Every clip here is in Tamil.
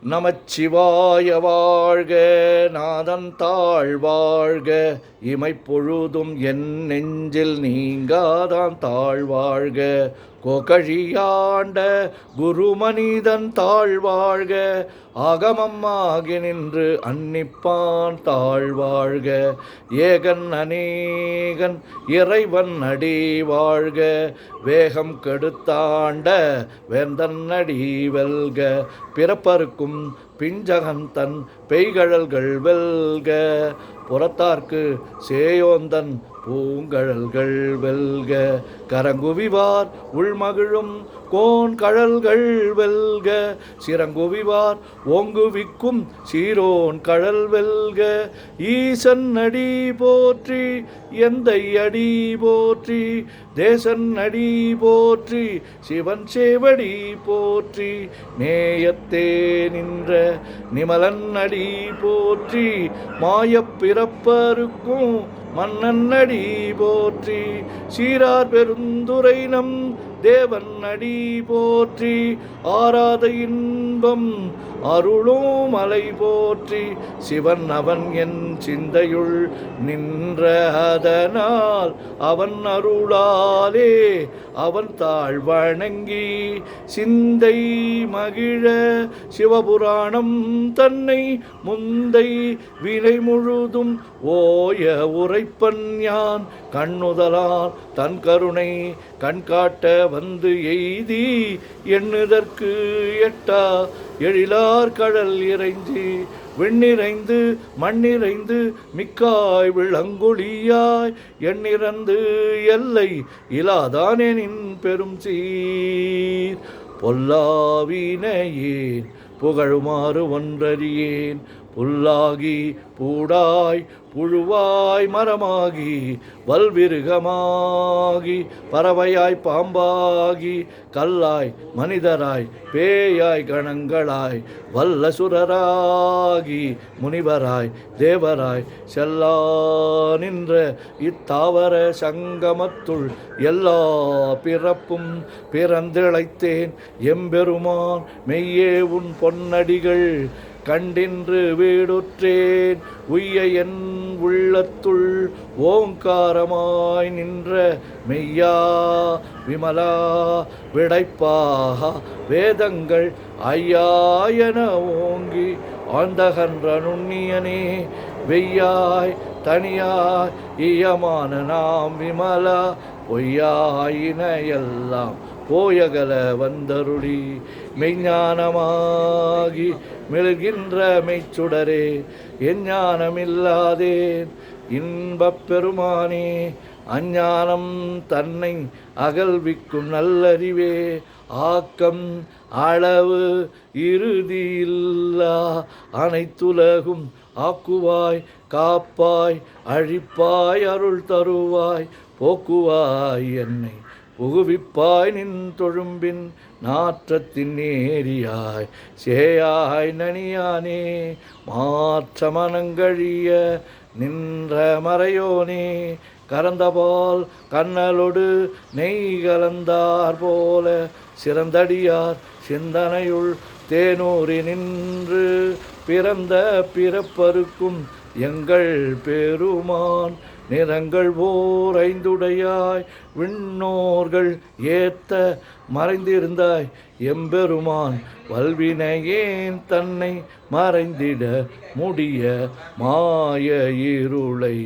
நமச்சிவாய வாழ்க, நாதன் தாழ் வாழ்க, இமைப்பொழுதும் என் நெஞ்சில் நீங்காதான் தாழ்வாழ்க. கோகழியாண்ட குருமனிதன் தாழ்வாழ்க, ஆகமம்மாகி நின்று அன்னிப்பான் தாழ்வாழ்க. ஏகன் அநேகன் இறைவன் அடி வாழ்க, வேகம் கெடுத்தாண்ட வேந்தன் அடி வெல்க. பிறப்பருக்கும் பிஞ்சகந்தன் பெய்கழல்கள் வெல்க, புறத்தார்க்கு சேயோந்தன் பூங்கழல்கள் வெல்க. கரங்குவிவார் உள்மகிழும் கோன் கழல்கள் வெல்க, சிறங்குவிவார் ஓங்குவிக்கும் சீரோன் கழல் வெல்க. ஈசன் அடி போற்றி, எந்தை அடி போற்றி, தேசன் அடி போற்றி, சிவன் சேவடி போற்றி, நேயத்தே நின்ற நிமலன் அடி போற்றி, மாயப் பிறப்பருக்கும் மன்னன் அடி போற்றி, சீரார் பெருந்துரை நம் தேவன் அடி போற்றி, ஆராத இன்பம் அருளும் மலை போற்றி, சிவன் அவன் என் சிந்தையுள் நின்ற அதனால் அவன் அருளாலே அவன் தாழ் வணங்கி சிந்தை மகிழ சிவபுராணம் தன்னை முந்தை வினை முழுதும் ஓய உரைப்பன் யான். கண்ணுதலால் தன் கருணை கண்காட்ட வந்து எய்தி எண்ணுதற்கு எட்டா எழிலார் கடல் இறைஞ்சி விண்ணிறைந்து மண்ணிறைந்து மிக்காய் விளங்கொழியாய் எண்ணிறந்து எல்லை இலாதானேனின் பெரும் சீர். பொல்லாவினையேன் புகழுமாறு ஒன்றறியேன், புல்லாகி பூடாய் புழுவாய் மரமாகி வல்விருகமாகி பறவையாய் பாம்பாகி கல்லாய் மனிதராய் பேயாய் கணங்களாய் வல்லசுரராகி முனிவராய் தேவராய் செல்லா நின்ற இத்தாவர சங்கமத்துள் எல்லா பிறப்பும் பிறந்திழைத்தேன் எம்பெருமான் மெய்யே உன் பொன்னடிகள் கண்டின்று வீடுற்றேன். உய்ய என் உள்ளத்துள் ஓங்காரமாய் நின்ற மெய்யா விமலா விடைப்பாக வேதங்கள் ஐயாயன ஓங்கி ஆழ்ந்தகன்ற நுண்ணியனே வெய்யாய் தனியாய் ஈயமான நாம் விமலா பொய்யாயின எல்லாம் போயகல வந்தருளி மெய்ஞானமாகி மெழுகின்ற மெய்ச்சுடரே எஞ்ஞானமில்லாதேன் இன்பப் பெருமானே. அஞ்ஞானம் தன்னை அகல்விக்கும் நல்லறிவே, ஆக்கம் அளவு இறுதியில்லா அனைத்துலகும் ஆக்குவாய் காப்பாய் அழிப்பாய் அருள் தருவாய் போக்குவாய் என்னை புகுவிப்பாய் நின் தொழும்பின் நாற்றத்தின் நேரியாய் சேயாய் நனியானே. மாற்ற மனங்கழிய நின்ற மறையோனே, கறந்தபால் கண்ணலொடு நெய் கலந்தார் போல சிறந்தடியார் சிந்தனையுள் தேனூரி நின்று பிறந்த பிறப்பருக்கும் எங்கள் பெருமான். நிறங்கள் ஓர் ஐந்துடையாய் விண்ணோர்கள் ஏத்த மறைந்திருந்தாய் எம்பெருமான். வல்வினையேன் தன்னை மறைந்திட முடிய மாய இருளை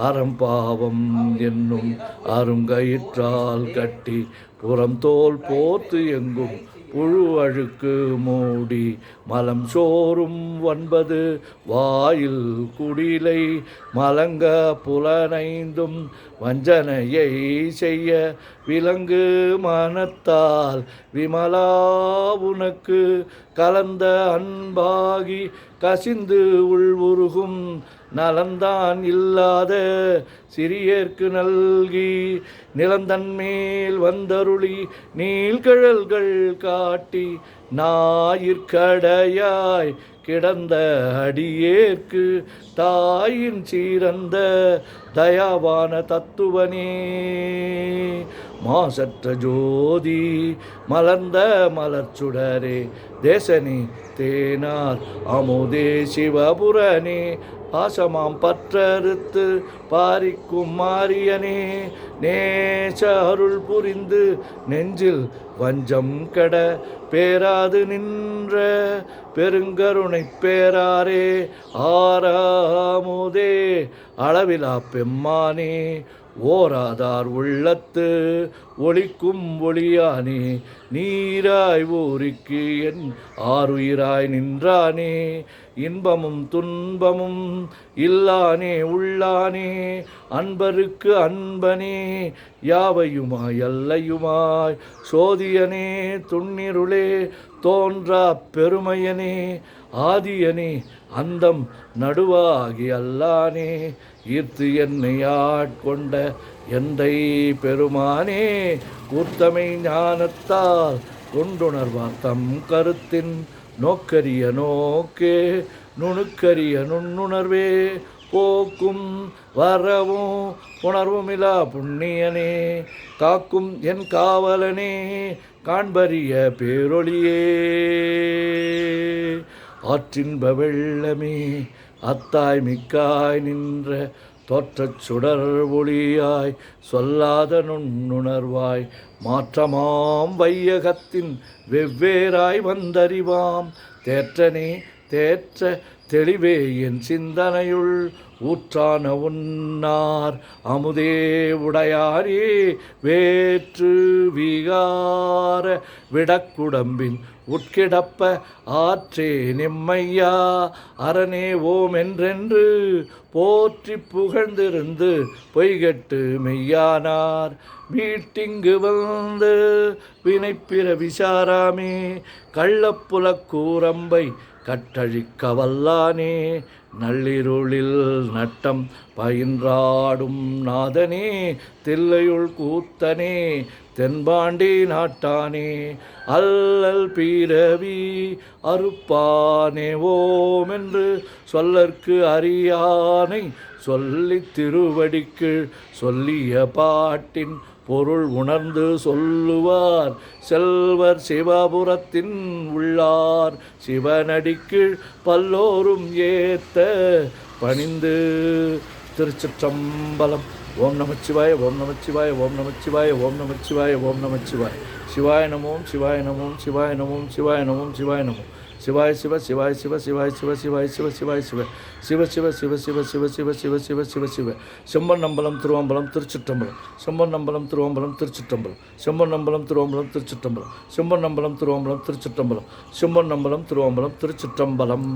அறம்பாவம் என்னும் அருங்கயிற்றால் கட்டி புறம் தோல் போர்த்து எங்கும் புழு அழுக்கு மூடி மலம் சோறும் 9 வாயில் குடிலை மலங்க புலனைந்தும் வஞ்சனையை செய்ய விலங்கு மனத்தால் விமலா உனக்கு கலந்த அன்பாகி கசிந்து உள்வுருகும் நலந்தான் இல்லாத சிறியேற்கு நல்கி நிலந்தன்மேல் வந்தருளி நீள்கழல்கள் காட்டி ஞாயிற்கடையாய் கிடந்த அடியேற்கு தாயின் சீரந்த தயாவான தத்துவனே. மாசற்ற ஜோதி மலர்ந்த மலர்ச்சுடரே தேசனே தேனார் அமுதே சிவபுரனே பாசமாம் பற்றறுத்து பாரிக்கும் மாரியனே நேச அருள் புரிந்து நெஞ்சில் வஞ்சம் கெட பேராது நின்ற பெருங்கருணை பேராரே ஆறாமுதே அளவிலா பெம்மானே ஓராதார் உள்ளத்து ஒளிக்கும் ஒளியானே நீராய் ஊருக்கு என் ஆறுயிராய் நின்றானே இன்பமும் துன்பமும் இல்லானே உள்ளானே அன்பருக்கு அன்பனே யாவையுமாய் அல்லையுமாய் சோதியனே துண்ணிருளே தோன்றா பெருமையனே ஆதியனே அந்தம் நடுவாகி அல்லானே ஈர்த்து என்னை ஆட்கொண்ட எந்தை பெருமானே கூர்த்தமை ஞானத்தால் கொண்டுணர்வார் தம் கருத்தின் நோக்கரிய நோக்கே நுணுக்கரிய நுண்ணுணர்வே போக்கும் வரவும் புணர்வுமிலா புண்ணியனே காக்கும் என் காவலனே காண்பரிய பேரொளியே ஆற்றின்ப வெள்ளமே அத்தாய் மிக்காய் நின்ற தோற்றச் சுடர் ஒளியாய் சொல்லாத நுண்ணுணர்வாய் மாற்றமாம் வையகத்தின் வெவ்வேறாய் வந்தறிவாம் தேற்றனே தேற்ற தெளிவே என் சிந்தனையுள் ஊற்றான உன்னார் அமுதே உடையாரே வேற்று விகார விடக்குடம்பின் உட்கிடப்ப ஆற்றே நிம்மையா அரணே ஓம் என்றென்று போற்றி புகழ்ந்திருந்து பொய்கட்டு மெய்யானார் வீட்டிங்கு வந்து வினைப்பிற விசாராமே கள்ளப்புலக் கூரம்பை கட்டழிக்க வல்லானே நள்ளிருளில் நட்டம் பயின்றாடும் நாதனே தில்லையுள் கூத்தனே தென்பாண்டி நாட்டானே அல்லல் பீரவி அறுப்பானே ஓம் என்று சொல்லற்கு அறியானை சொல்லி திருவடிக்கு சொல்லிய பாட்டின் பொருள் உணர்ந்து சொல்லுவார் செல்வர் சிவபுரத்தின் உள்ளார் சிவனடிக்கு பல்லோரும் ஏத்த பணிந்து. திருச்சிற்றம்பலம். ஓம் நமச்சிவாய ஓம் நமச்சிவாய ஓம் நமச்சிவாய ஓம் நமச்சிவாய ஓம் நமச்சிவாய. சிவாய நமோம் சிவாய நமோம் சிவாய நமோம் சிவாய நமோம் சிவாய நமோம். சிவாய சிவ சிவாய சிவ சிவாய சிவ சிவாய சிவ சிவாய சிவ சிவ சிவ சிவ சிவ சிவ சிவ சிவ சிவ சிவ சிவ. செம்பன்னம்பலம் திருவம்பலம் திருச்சிற்றம்பலம். செம்பன்னம்பலம் திருவம்பலம் திருச்சிற்றம்பலம். செம்பன்னம்பலம் திருவம்பலம் திருச்சிற்றம்பலம். செம்பன்னம்பலம் திருவம்பலம் திருச்சிற்றம்பலம். செம்பன்னம்பலம் திருவம்பலம் திருச்சிற்றம்பலம்.